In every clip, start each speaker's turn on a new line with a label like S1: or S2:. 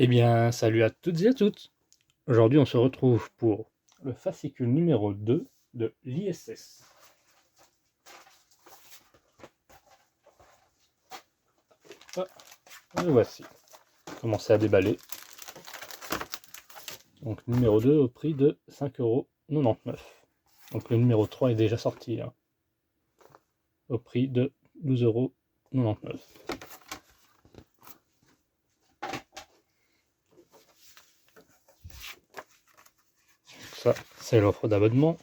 S1: Eh bien, salut à toutes et à toutes. Aujourd'hui, on se retrouve pour le fascicule numéro 2 de l'ISS. Ah, le voici. Commencez à déballer. Donc, numéro 2 au prix de 5,99 €. Donc, le numéro 3 est déjà sorti, hein, au prix de 12,99 €. Ça, c'est l'offre d'abonnement.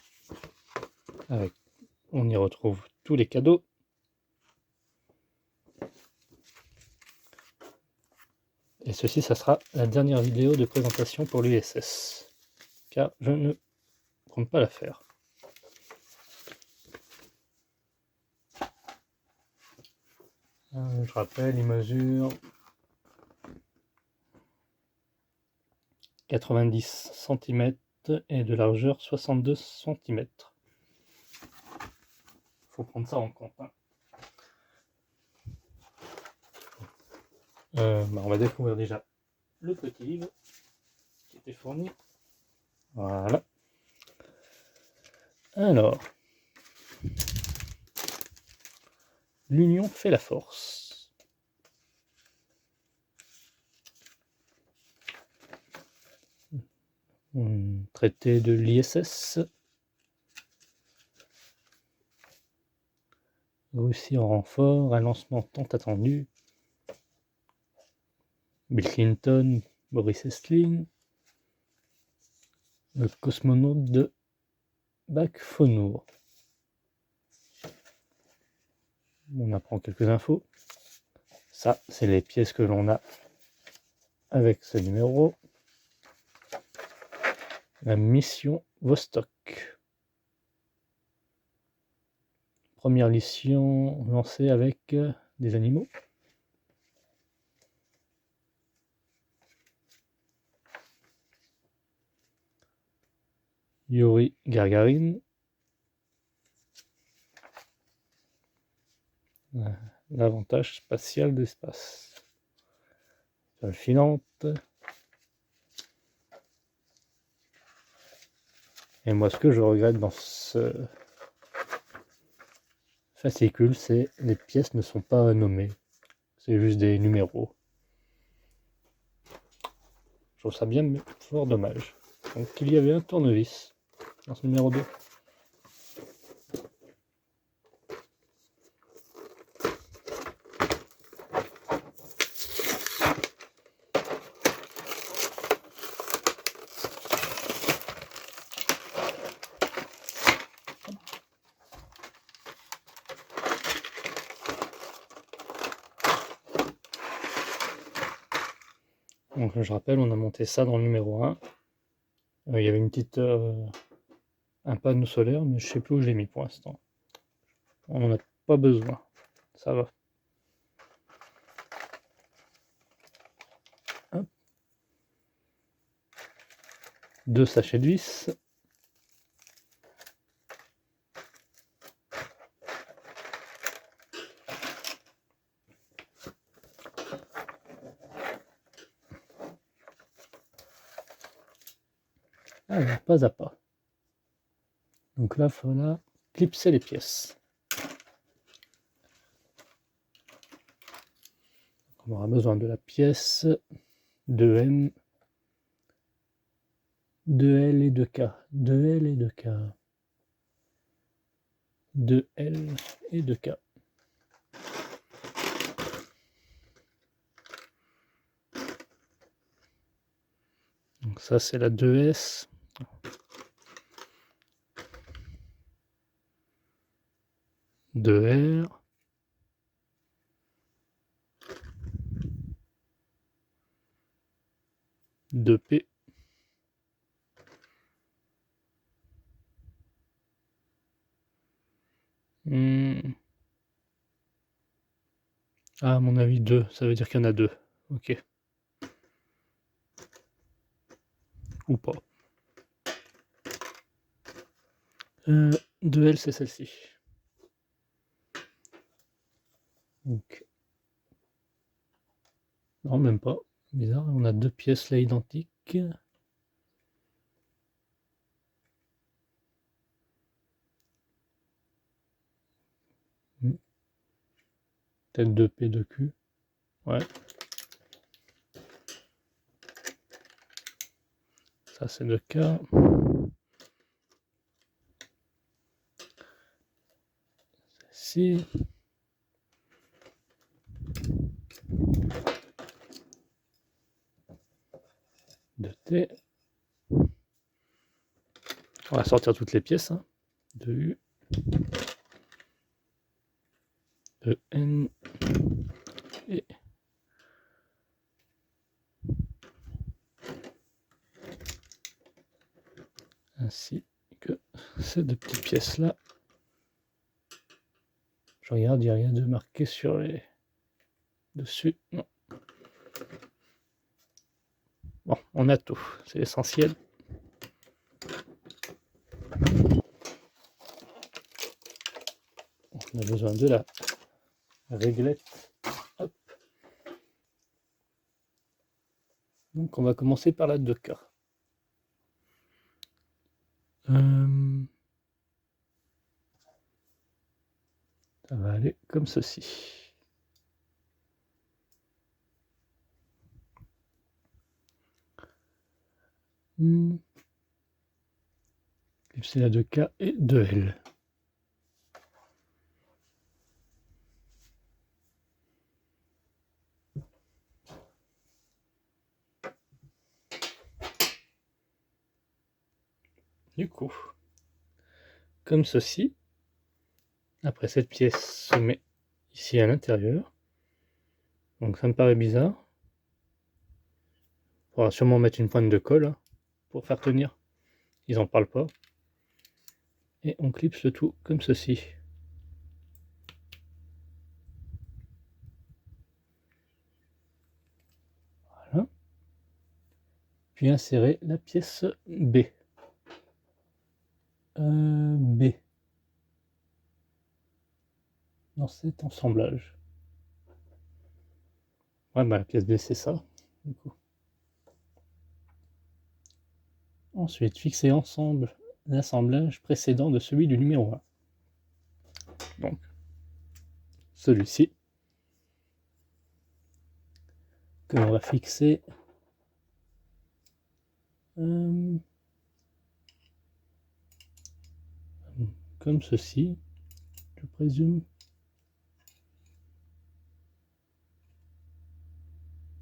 S1: On y retrouve tous les cadeaux. Et ceci, ça sera la dernière vidéo de présentation pour l'ISS, car je ne compte pas la faire. Je rappelle, il mesure 90 cm et de largeur 62 cm. Faut prendre ça en compte, hein. On va découvrir déjà le petit livre qui était fourni. Voilà. Alors, l'union fait la force. Traité de l'ISS. Russie en renfort, un lancement tant attendu. Bill Clinton, Boris Estlin, le cosmonaute de Bacfonour. On apprend quelques infos. Ça, c'est les pièces que l'on a avec ce numéro. La mission Vostok. Première mission lancée avec des animaux. Yuri Gagarin. L'avantage spatial de l'espace. Étoile filante. Et moi, ce que je regrette dans ce fascicule, c'est les pièces ne sont pas nommées. C'est juste des numéros. Je trouve ça bien, mais fort dommage. Donc, il y avait un tournevis dans ce numéro 2. Donc, je rappelle, on a monté ça dans le numéro 1. Il y avait une petite un panneau solaire, mais je sais plus où je l'ai mis pour l'instant. On n'en a pas besoin. Ça va. Hop. 2 sachets de vis. Alors, pas à pas. Donc là, il faudra clipser les pièces. On aura besoin de la pièce, 2M, 2L et 2K, 2L et 2K, 2L et 2K. Donc ça, c'est la 2S. 2R. Deux P. Ah, à mon avis, 2. Ça veut dire qu'il y en a 2. Ok. Ou pas. 2L, c'est celle-ci. Donc. Non, même pas. Bizarre, on a deux pièces là identiques. Peut-être 2P, 2Q. Ouais. Ça c'est 2K. Celle-ci. De T. On va sortir toutes les pièces. Hein. De U. De N. Et ainsi que ces deux petites pièces là. Je regarde, il n'y a rien de marqué sur les dessus. Non. Bon, on a tout, c'est essentiel. On a besoin de la réglette. Hop. Donc on va commencer par la 2K. Ça va aller comme ceci. C'est la 2K et 2L. Du coup, comme ceci. Après, cette pièce se met ici à l'intérieur. Donc ça me paraît bizarre. Il faudra sûrement mettre une pointe de colle hein, pour faire tenir. Ils n'en parlent pas. Et on clipse le tout comme ceci. Voilà. Puis insérer la pièce B. B. Dans cet assemblage. Ouais, bah la pièce B c'est ça. Du coup. Ensuite, fixer ensemble l'assemblage précédent de celui du numéro 1. Donc, celui-ci. Que l'on va fixer comme ceci, je présume.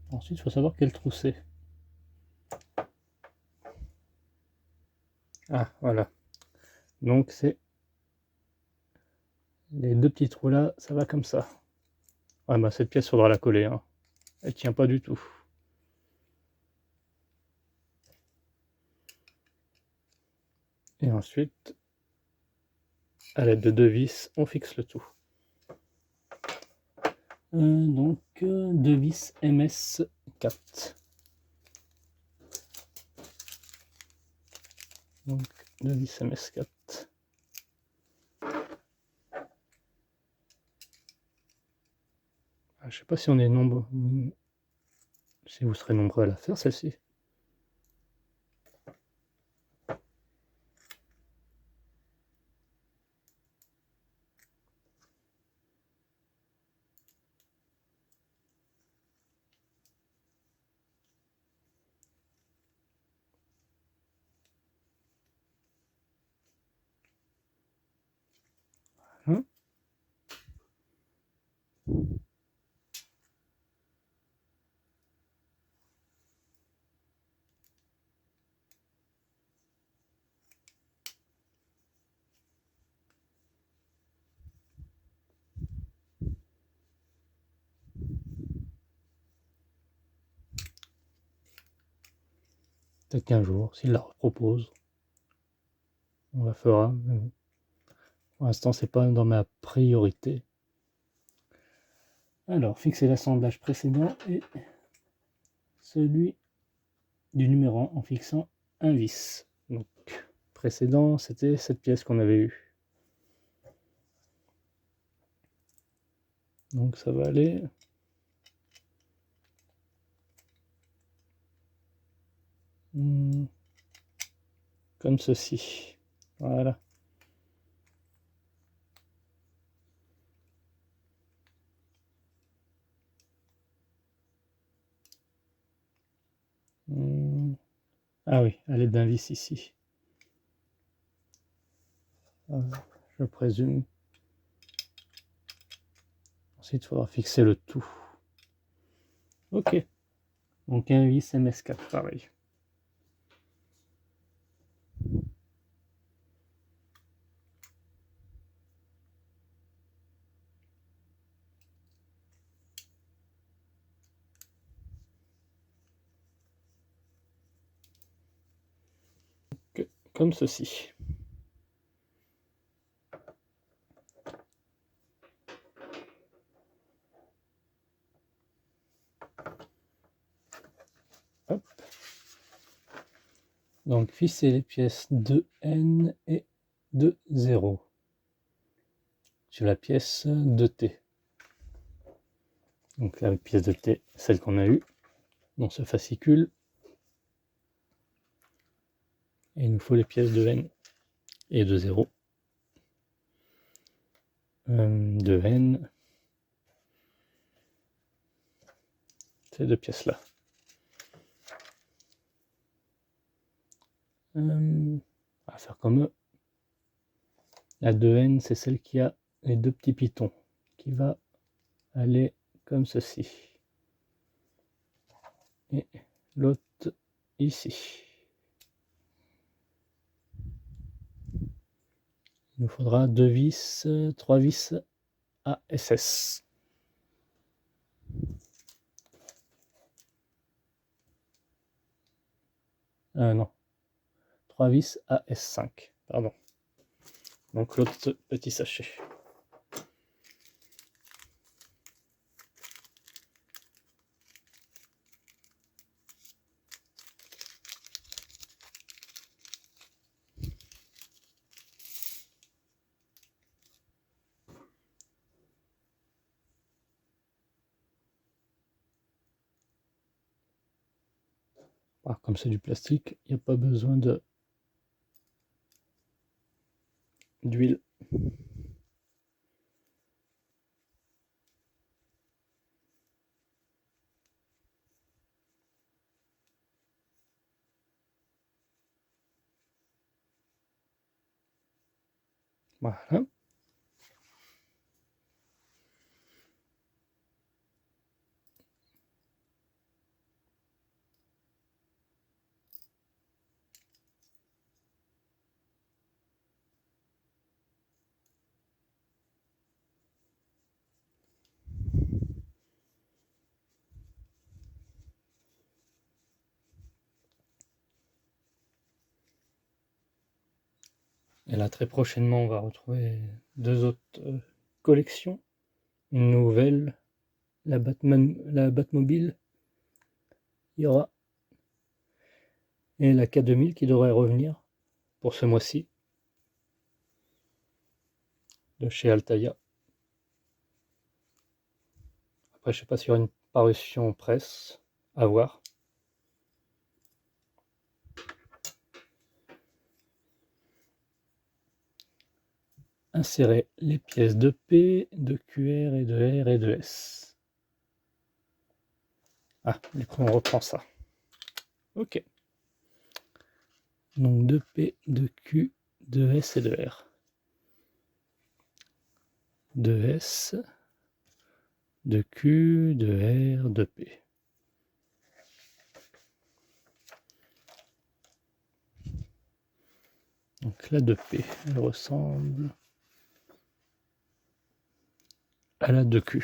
S1: Ensuite, il faut savoir quel trou c'est. Ah, voilà. Donc, c'est les deux petits trous là, ça va comme ça. Ouais, bah cette pièce, faudra la coller. Hein. Elle tient pas du tout. Et ensuite, à l'aide de deux vis, on fixe le tout. Donc, deux vis MS4. Donc, deux vis MS4. Ah, je sais pas si on est nombreux. Si vous serez nombreux à la faire, celle-ci. Hein? Peut-être qu'un jour, s'il la repropose, on la fera. Pour l'instant, c'est pas dans ma priorité. Alors, fixer l'assemblage précédent et celui du numéro 1 en fixant un vis. Donc, précédent, c'était cette pièce qu'on avait eue. Donc, ça va aller Comme ceci. Voilà. Ah oui, à l'aide d'un vis ici. Je présume. Ensuite, il faudra fixer le tout. Ok. Donc un vis MS4, pareil. Comme ceci. Hop. Donc fixer les pièces 2N et 2,0 sur la pièce 2T. Donc la pièce de T, celle qu'on a eue dans ce fascicule. Et il nous faut les pièces de N et de 0. De N. Ces deux pièces-là. On va faire comme eux. La 2N, c'est celle qui a les deux petits pitons, qui va aller comme ceci. Et l'autre ici. Il nous faudra 2 vis, 3 vis ASS. Non. 3 vis AS5, pardon. Donc l'autre petit sachet. Alors, comme c'est du plastique, il n'y a pas besoin d'huile. Voilà. Et là, très prochainement, on va retrouver deux autres collections. Une nouvelle, la Batmobile. Il y aura. Et la K2000 qui devrait revenir pour ce mois-ci. De chez Altaïa. Après, je sais pas s'il y aura une parution presse. À voir. Insérer les pièces de P, de QR et de R et de S. Ah, du coup, on reprend ça. Ok. Donc de P, de Q, de S et de R. De S, de Q, de R, de P. Donc la 2P, elle ressemble à la 2Q.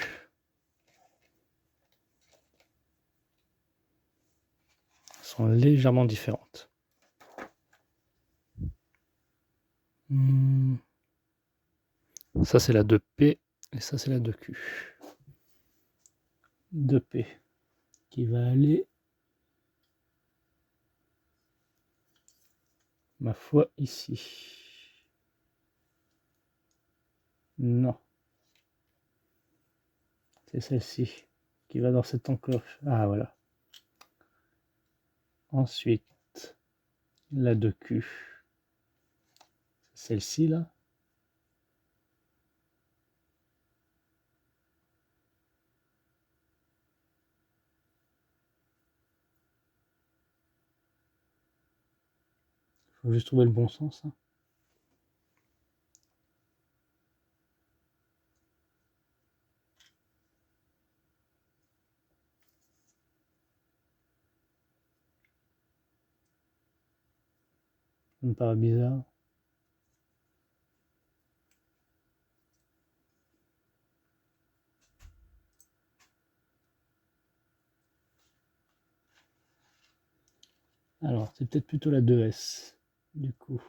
S1: Elles sont légèrement différentes. Ça c'est la 2P et ça c'est la 2Q. 2P qui va aller, ma foi, ici. Non. C'est celle-ci qui va dans cette encoche. Ah voilà. Ensuite, La 2Q. Celle-ci là. Faut juste trouver le bon sens. Hein. Ça me paraît bizarre. Alors, c'est peut-être plutôt la 2S, du coup.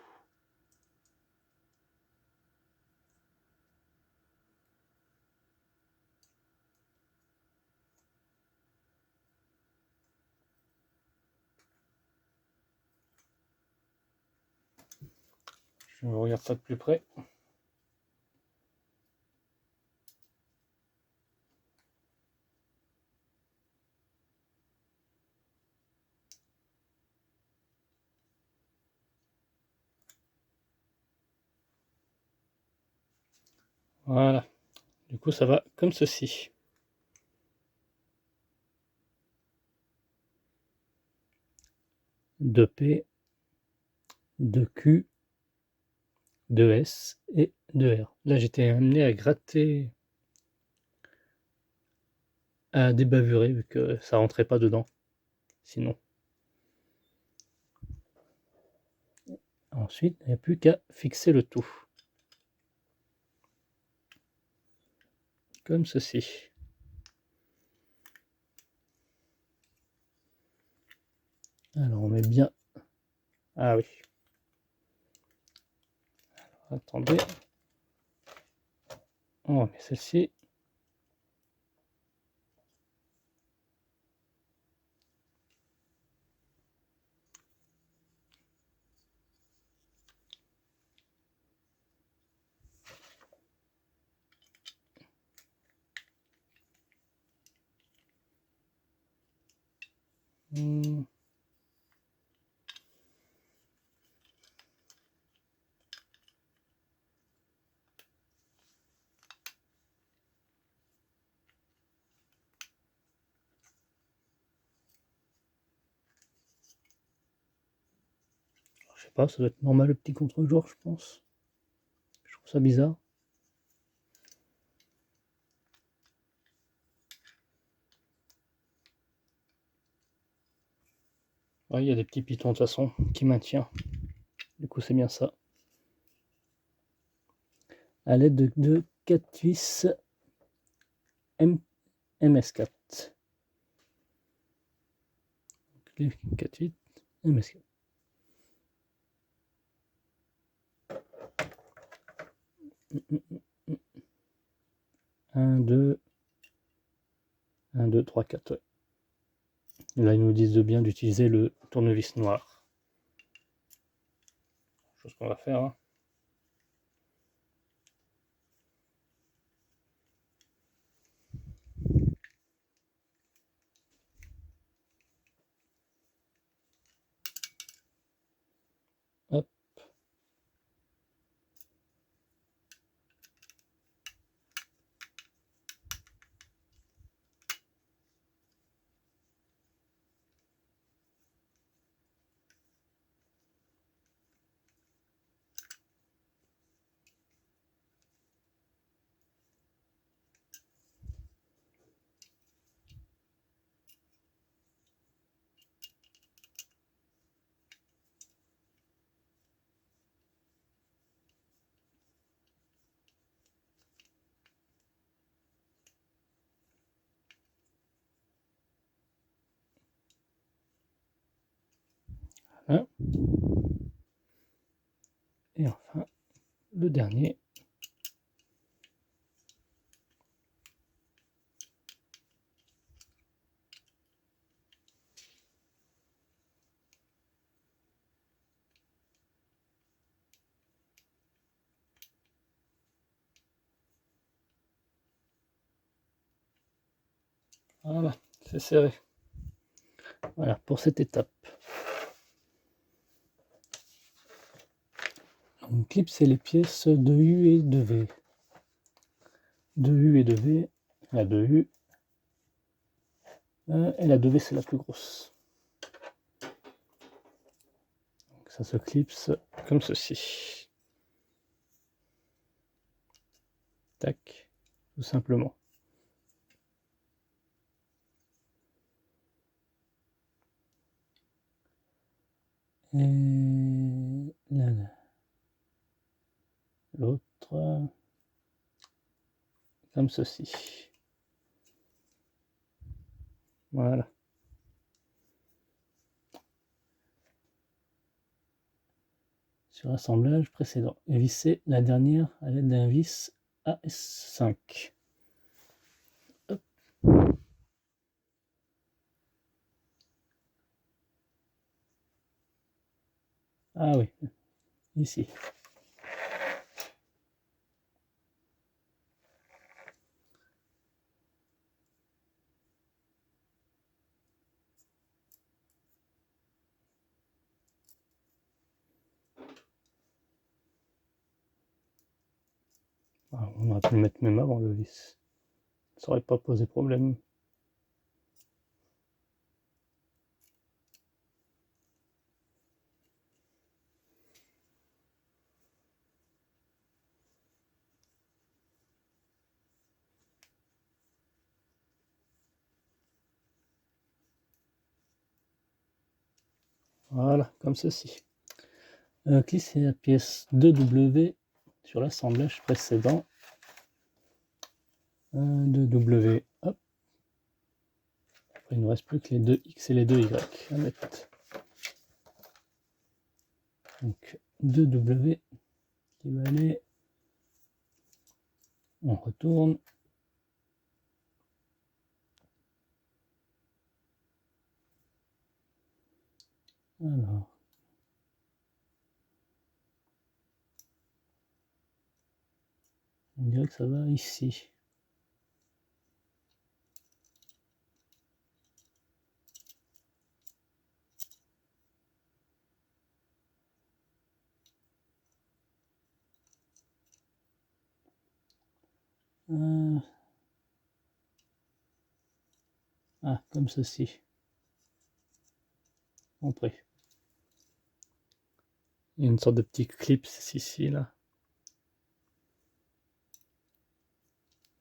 S1: Je ne regarde pas de plus près. Voilà. Du coup, ça va comme ceci. Deux P, 2Q, 2S et 2R. Là, j'étais amené à gratter, à débavurer, vu que ça rentrait pas dedans. Sinon. Ensuite, il n'y a plus qu'à fixer le tout. Comme ceci. Alors, on met bien... Ah oui. Alors, attendez. On met celle-ci. Je sais pas, ça doit être normal le petit contre-jour, je pense. Je trouve ça bizarre. Ouais, il y a des petits pitons de toute façon qui maintiennent. Du coup, c'est bien ça. À l'aide de 4 vis MS4. Les 4 vis MS4. 1, 2, 1, 2, 3, 4. Ouais. Là, ils nous disent de bien d'utiliser le tournevis noir. Chose qu'on va faire. Hein. Hop. Voilà. Et enfin, le dernier. Voilà, c'est serré. Voilà pour cette étape. On clipser les pièces de U et de V. De U et de V, la 2U. Et la 2V, c'est la plus grosse. Donc ça se clipse comme ceci. Tac, tout simplement. Et là, l'autre, comme ceci. Voilà. Sur l'assemblage précédent. Et visser la dernière à l'aide d'un vis AS5. Hop. Ah oui, ici. Ah, on aurait pu le mettre même avant le vis. Ça aurait pas posé problème. Voilà, comme ceci. Glisser la pièce 2W sur l'assemblage précédent. 2W, hop. Après, il ne reste plus que les 2X et les 2Y à mettre. Donc 2W qui va aller. On retourne. Alors. On dirait que ça va ici. Ah, comme ceci. Entrée. Il y a une sorte de petit clip ici, là.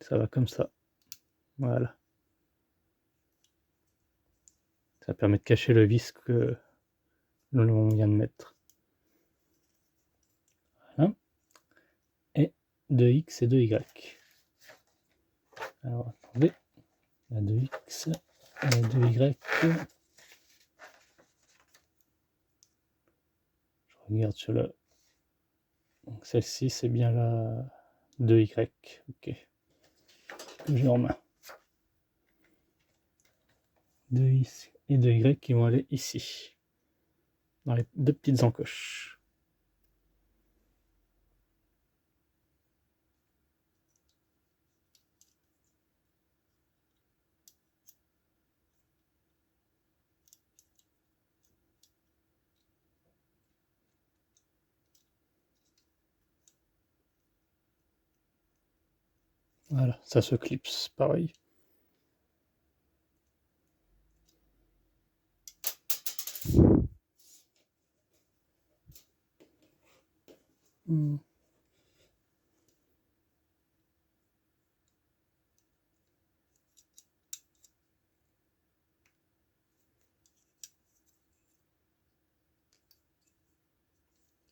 S1: Ça va comme ça. Voilà. Ça permet de cacher le vis que l'on vient de mettre. Voilà. Et 2X et 2Y. Alors, attendez. La 2X et la 2Y. Je regarde sur le... Donc celle-ci, c'est bien la 2Y. Ok. Que j'ai en main. 2X et 2Y qui vont aller ici. Dans les deux petites encoches. Voilà, ça se clipse, pareil.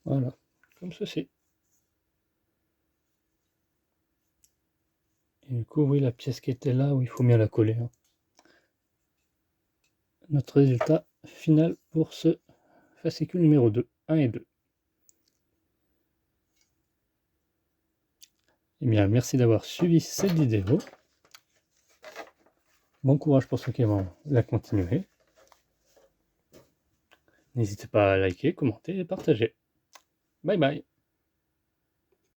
S1: Voilà, comme ceci. Et du coup, oui, la pièce qui était là, où il faut bien la coller. Hein. Notre résultat final pour ce fascicule numéro 2, 1 et 2. Eh bien, merci d'avoir suivi cette vidéo. Bon courage pour ceux qui vont la continuer. N'hésitez pas à liker, commenter et partager. Bye bye.